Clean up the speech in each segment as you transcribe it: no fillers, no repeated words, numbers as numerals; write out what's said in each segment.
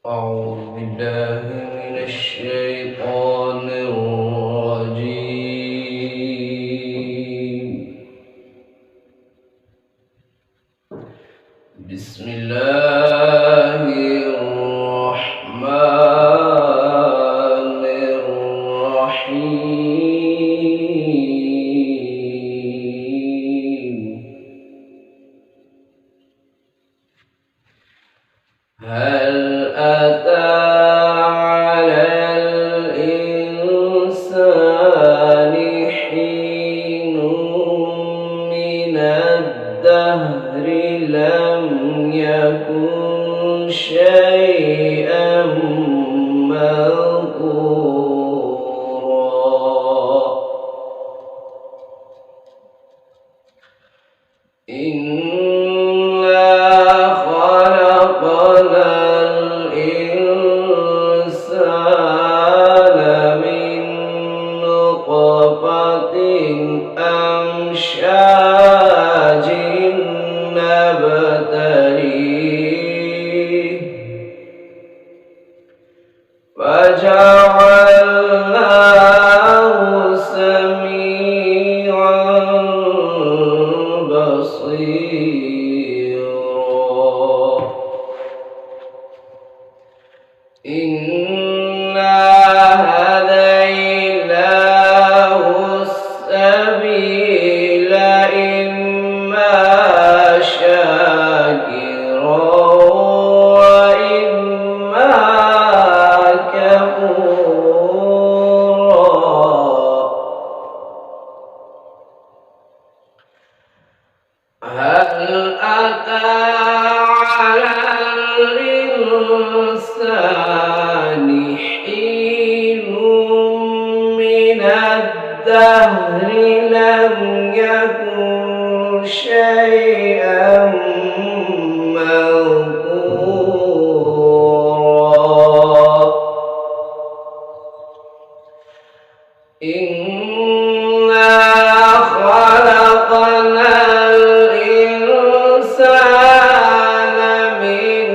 أعوذ بالله من الشيطان الرجيم. بسم الله الرحمن الرحيم. هل أتى على الإنسان حين من الدهر لم يكن شيئا مذكورا. أمشاج نبتليه فجعلناه سميعا بصيرا. إنا هديناه السبيل إما شاكرا وإما كفورا. هل أتى على الإنسان حين من الدهر لم يكن شيئا مذكورا. إنا خلقنا الإنسان من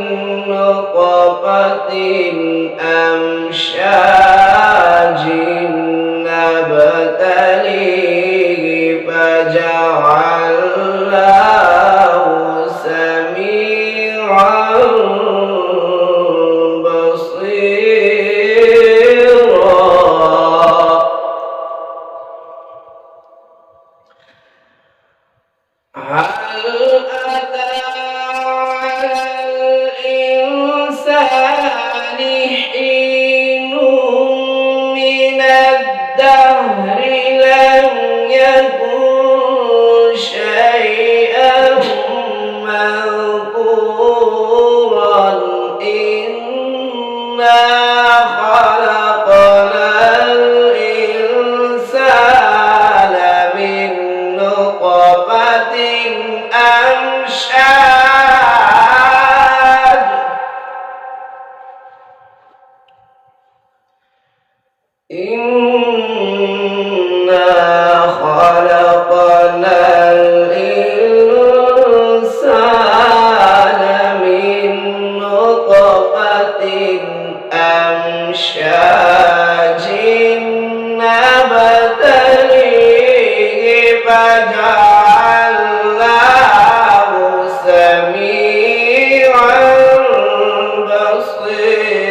نطفة أمشاج نبتليه فجعلناه سميعا بصيرا. هل أتى على الإنسان حين من الدهر لم يكن شيئا مذكورا. إنا خلقنا الإنسان من نطفة أمشاج إنا خلقنا الإنسان من نطفة أمشاج نبتليه فجعلناه سميعا بصيرا.